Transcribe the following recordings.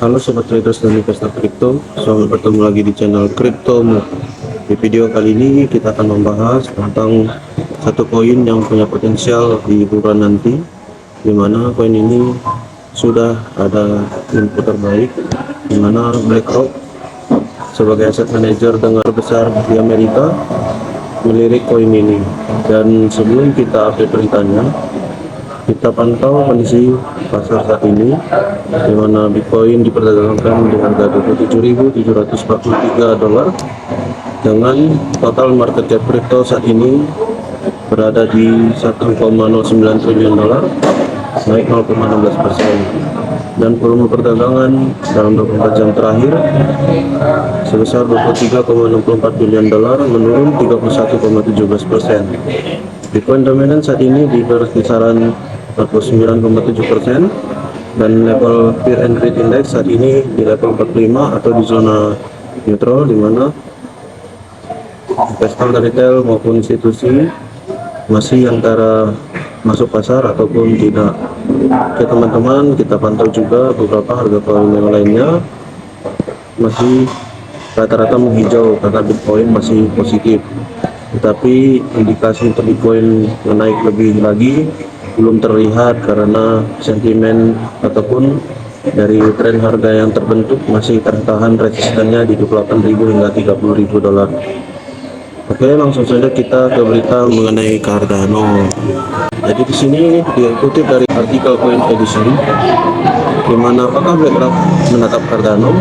Halo sobat traders dan investor kripto, selamat bertemu lagi di channel Cryptomo. Di video kali ini kita akan membahas tentang satu koin yang punya potensial di bulan nanti, di mana koin ini sudah ada info terbaik, di mana BlackRock sebagai aset manager dengan terbesar di Amerika melirik koin ini. Dan sebelum kita update beritanya, kita pantau kondisi pasar saat ini, di mana Bitcoin diperdagangkan di harga 27.743 dolar dengan total market cap crypto saat ini berada di 1,09 triliun dolar, naik 0,16%, dan volume perdagangan dalam 24 jam terakhir sebesar 23,64 bilion dolar, menurun 31,17%. Bitcoin dominan saat ini di kisaran 49,7%, dan level Fear and Greed Index saat ini di level 45 atau di zona neutral, di mana investor retail maupun institusi masih antara masuk pasar ataupun tidak. Oke teman-teman, kita pantau juga beberapa harga koin yang lainnya masih rata-rata menghijau karena Bitcoin masih positif, tetapi indikasi untuk Bitcoin menaik lebih lagi belum terlihat karena sentimen ataupun dari tren harga yang terbentuk masih tertahan resistennya di 28.000 hingga 30.000 dolar. Oke, langsung saja kita ke berita mengenai Cardano. Jadi di sini dikutip dari artikel Coin Edition, di mana apakah BlackRock menatap Cardano.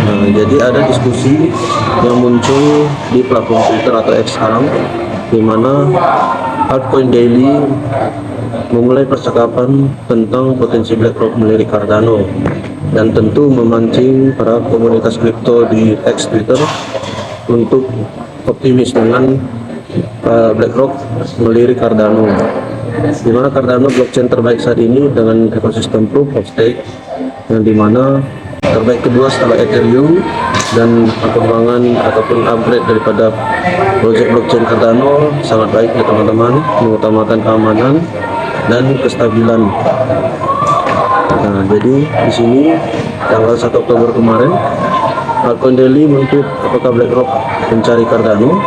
Nah, jadi ada diskusi yang muncul di platform Twitter atau X sekarang, di mana Altcoin Daily memulai percakapan tentang potensi BlackRock melirik Cardano, dan tentu memancing para komunitas kripto di X Twitter untuk optimis dengan BlackRock melirik Cardano, di mana Cardano blockchain terbaik saat ini dengan ekosistem proof of stake, yang dimana terbaik kedua setelah Ethereum, dan perkembangan ataupun upgrade daripada project blockchain Cardano sangat baik ya teman-teman, mengutamakan keamanan dan kestabilan. Nah, jadi di sini tanggal 1 Oktober kemarin, Altcoin Daily menuntut apakah BlackRock mencari Cardano.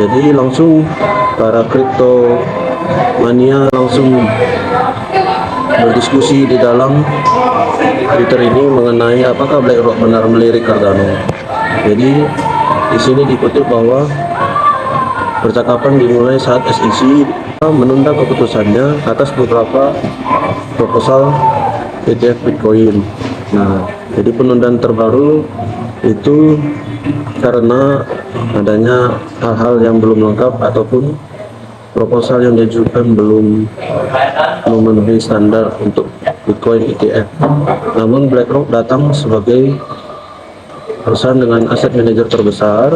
Jadi langsung para kripto mania langsung berdiskusi di dalam Twitter ini mengenai apakah BlackRock benar melirik Cardano. Jadi di sini dikutip bahwa percakapan dimulai saat SEC menunda keputusannya atas beberapa proposal ETF Bitcoin. Nah, jadi penundaan terbaru itu karena adanya hal-hal yang belum lengkap ataupun proposal yang diajukan belum memenuhi standar untuk Bitcoin ETF. Namun BlackRock datang sebagai perusahaan dengan aset manajer terbesar,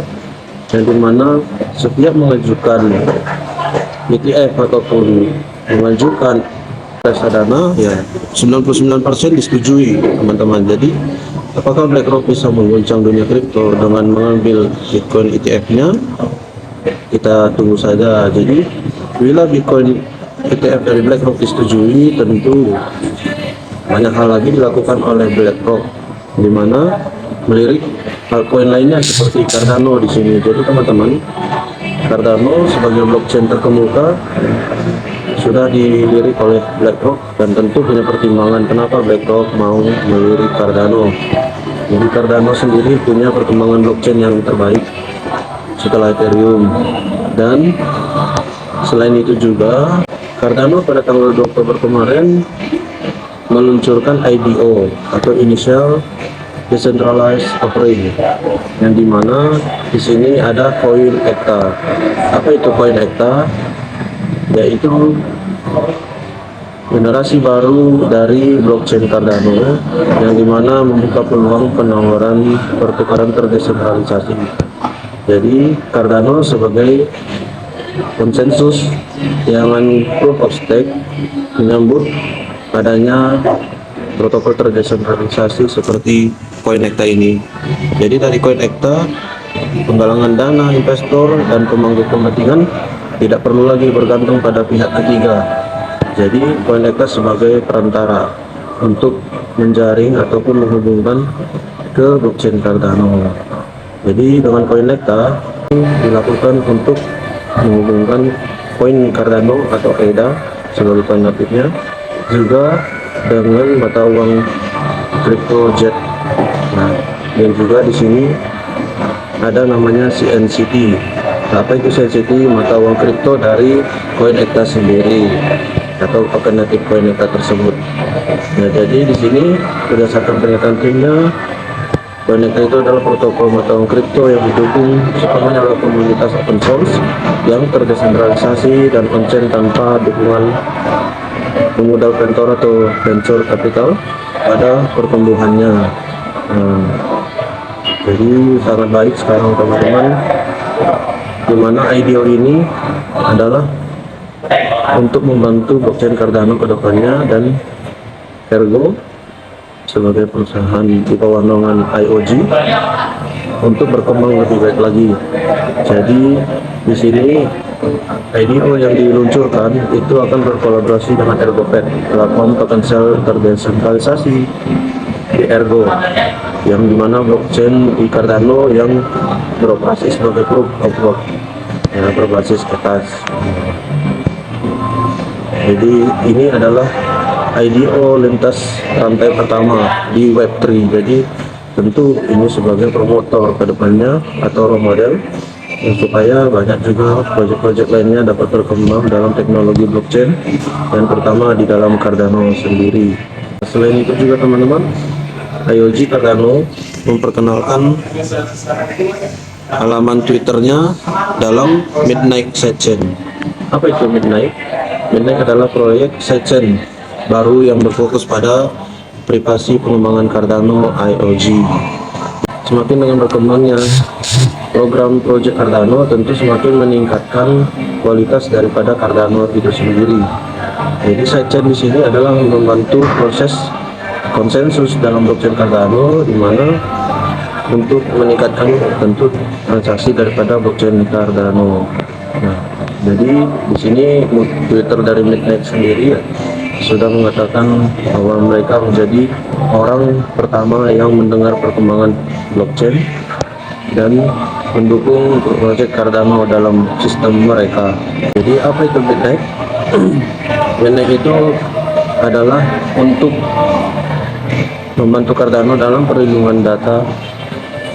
yang dimana setiap mengajukan ETF ataupun mengajukan reksadana ya 99% disetujui teman-teman. Jadi apakah BlackRock bisa mengguncang dunia kripto dengan mengambil Bitcoin ETF-nya? Kita tunggu saja. Jadi bila Bitcoin ETF dari BlackRock disetujui, tentu banyak hal lagi dilakukan oleh BlackRock, di mana melirik altcoin lainnya seperti Cardano di sini. Jadi teman-teman, Cardano sebagai blockchain terkemuka sudah dilirik oleh BlackRock, dan tentu punya pertimbangan kenapa BlackRock mau melirik Cardano. Jadi Cardano sendiri punya perkembangan blockchain yang terbaik setelah Ethereum, dan selain itu juga Cardano pada tanggal 2 Oktober kemarin meluncurkan IDO atau Initial Decentralized Offering, yang dimana di sini ada koin ECTA. Apa itu koin ECTA? Yaitu generasi baru dari blockchain Cardano, yang dimana membuka peluang penawaran pertukaran terdesentralisasi. Jadi Cardano sebagai konsensus yang proof of stake menyambut adanya protokol terdesentralisasi seperti koin ECTA ini. Jadi dari koin ECTA, penggalangan dana investor dan pemangku kepentingan tidak perlu lagi bergantung pada pihak ketiga. Jadi koin ECTA sebagai perantara. untuk menjaring ataupun menghubungkan ke blockchain Cardano. Jadi dengan koin Necta dilakukan untuk menghubungkan koin Cardano atau ADA sebagai alternatifnya, juga dengan mata uang crypto jet. Nah, dan juga di sini ada namanya CNCT. Apa itu CNCT? Mata uang kripto dari koin Necta sendiri atau alternatif koin Necta tersebut. Nah, jadi di sini berdasarkan pernyataan timnya, koin Necta itu adalah protokol mata uang kripto yang didukung sepenuhnya oleh komunitas open source yang terdesentralisasi dan on-chain tanpa dukungan pemodal venture capital pada pertumbuhannya. Jadi sangat baik sekarang teman-teman, dimana IDO ini adalah untuk membantu blockchain Cardano ke depannya, dan Ergo sebagai perusahaan di bawah naungan IOG untuk berkembang lebih baik lagi. Jadi di sini IDO yang diluncurkan itu akan berkolaborasi dengan ErgoPad, platform token sel terdesentralisasi di Ergo, yang dimana blockchain di Cardano yang beroperasi sebagai proof of work, ya, berbasis kertas. Jadi ini adalah IDO lintas rantai pertama di Web3. Jadi tentu ini sebagai promotor ke depannya atau role model, supaya banyak juga proyek-proyek lainnya dapat berkembang dalam teknologi blockchain, dan terutama di dalam Cardano sendiri. Selain itu juga teman-teman, IOG Cardano memperkenalkan halaman Twitternya dalam Midnight Sidechain. Apa itu Midnight? Midnight adalah proyek sidechain baru yang berfokus pada privasi pengembangan Cardano IOG. Semakin dengan berkembangnya program project Cardano, tentu semakin meningkatkan kualitas daripada Cardano itu sendiri. Jadi sidechain di sini adalah membantu proses konsensus dalam blockchain Cardano, di mana untuk meningkatkan tentu transaksi daripada blockchain Cardano. Nah, jadi di sini Twitter dari Midnight sendiri sudah mengatakan bahwa mereka menjadi orang pertama yang mendengar perkembangan blockchain dan mendukung proyek Cardano dalam sistem mereka. Jadi apa itu Midnight? Midnight itu adalah untuk membantu Cardano dalam perlindungan data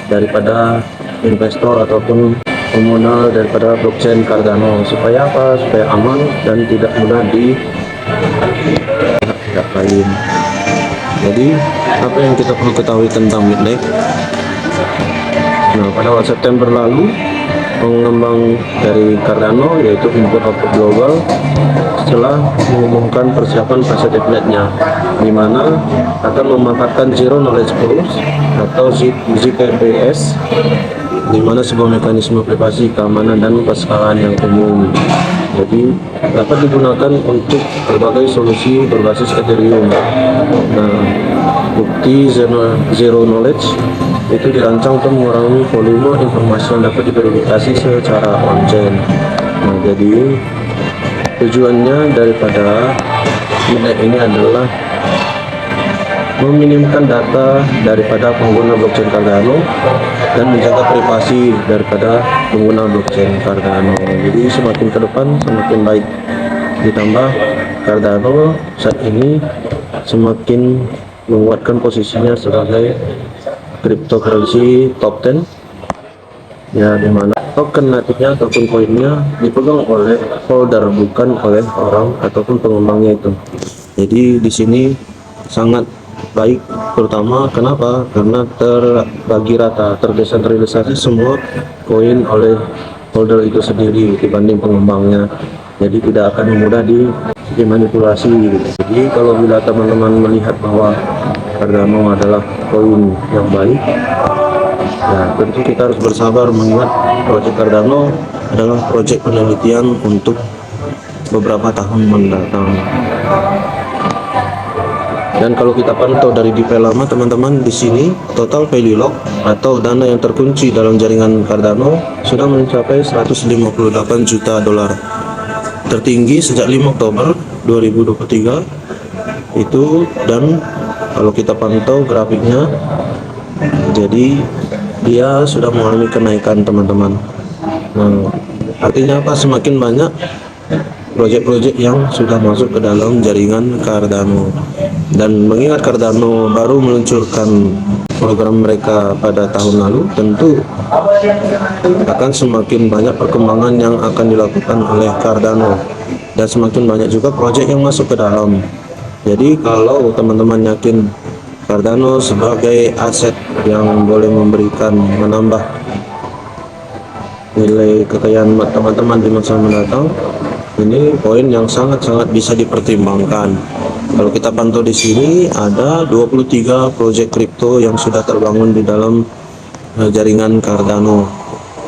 daripada investor ataupun pemodal daripada blockchain Cardano, supaya apa? Supaya aman dan tidak mudah di pihak lain. Jadi apa yang kita perlu ketahui tentang Midnight? Nah, pada September lalu pengembang dari Cardano yaitu Input Output Global setelah mengumumkan persiapan fase testnetnya, di mana akan memanfaatkan Zero Knowledge Proofs atau ZKPS, di mana sebuah mekanisme privasi, keamanan, dan keskalaan yang umum. Jadi dapat digunakan untuk berbagai solusi berbasis Ethereum. Nah, bukti zero knowledge itu dirancang untuk mengurangi volume informasi yang dapat diverifikasi secara on-chain. Nah, jadi tujuannya daripada Midnight ini adalah meminimkan data daripada pengguna blockchain Cardano dan menjaga privasi daripada pengguna blockchain Cardano. Jadi semakin ke depan semakin baik. Ditambah Cardano saat ini semakin menguatkan posisinya sebagai cryptocurrency top 10, ya, dimana token natifnya ataupun koinnya dipegang oleh holder, bukan oleh orang ataupun pengembangnya itu. Jadi di sini sangat baik, terutama kenapa? Karena terbagi rata, terdesentralisasi semua koin oleh holder itu sendiri dibanding pengembangnya. Jadi tidak akan mudah dimanipulasi gitu. Jadi kalau bila teman-teman melihat bahwa Cardano adalah koin yang baik, ya tentu kita harus bersabar, mengingat proyek Cardano adalah proyek penelitian untuk beberapa tahun mendatang. Dan kalau kita pantau dari DeFi lama teman-teman, di sini total value lock atau dana yang terkunci dalam jaringan Cardano sudah mencapai 158 juta dolar, tertinggi sejak 5 Oktober 2023 itu, dan Kalau kita pantau grafiknya, jadi dia sudah mengalami kenaikan teman-teman. Nah, artinya apa? Semakin banyak proyek-proyek yang sudah masuk ke dalam jaringan Cardano. Dan mengingat Cardano baru meluncurkan program mereka pada tahun lalu, tentu akan semakin banyak perkembangan yang akan dilakukan oleh Cardano, dan semakin banyak juga proyek yang masuk ke dalam. Jadi kalau teman-teman yakin Cardano sebagai aset yang boleh menambah nilai kekayaan teman-teman di masa mendatang, ini poin yang sangat-sangat bisa dipertimbangkan. Kalau kita pantau di sini ada 23 proyek kripto yang sudah terbangun di dalam jaringan Cardano,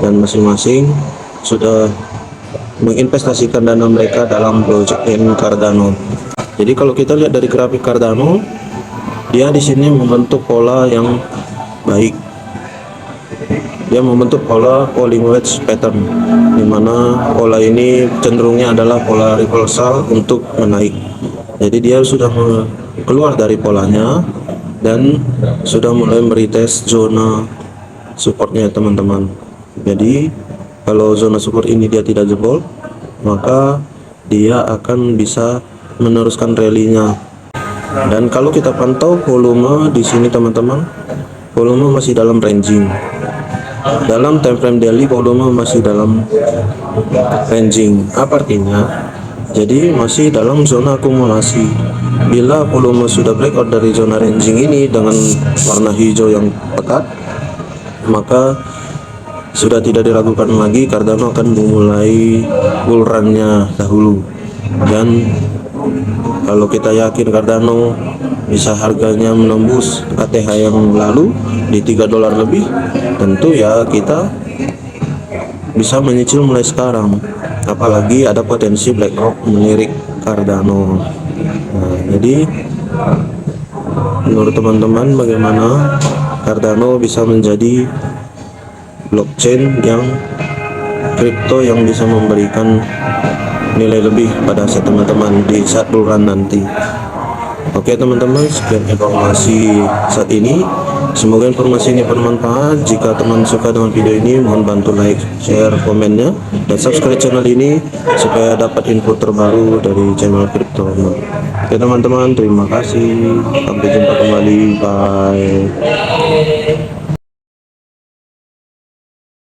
dan masing-masing sudah menginvestasikan dana mereka dalam blockchain Cardano. Jadi kalau kita lihat dari grafik Cardano, dia di sini membentuk pola yang baik. Dia membentuk pola falling wedge pattern, di mana pola ini cenderungnya adalah pola reversal untuk menaik. Jadi dia sudah keluar dari polanya dan sudah mulai meretest zona supportnya teman-teman. Jadi kalau zona support ini dia tidak jebol, maka dia akan bisa meneruskan rally-nya. Dan kalau kita pantau volume di sini teman-teman, volume masih dalam ranging. Dalam time frame daily volume masih dalam ranging. Apa artinya? Jadi masih dalam zona akumulasi. Bila volume sudah breakout dari zona ranging ini dengan warna hijau yang pekat, maka sudah tidak diragukan lagi Cardano akan memulai bull run-nya dahulu. Dan kalau kita yakin Cardano bisa harganya menembus ATH yang lalu di $3 lebih, tentu ya kita bisa menyicil mulai sekarang. Apalagi ada potensi BlackRock melirik Cardano. Nah, jadi menurut teman-teman bagaimana Cardano bisa menjadi blockchain yang kripto yang bisa memberikan nilai lebih pada aset teman-teman di saat bull run nanti. Oke teman-teman, sekian informasi saat ini. Semoga informasi ini bermanfaat. Jika teman suka dengan video ini, mohon bantu like, share, komennya, dan subscribe channel ini supaya dapat info terbaru dari channel Crypto. Oke teman-teman, terima kasih. Sampai jumpa kembali. Bye.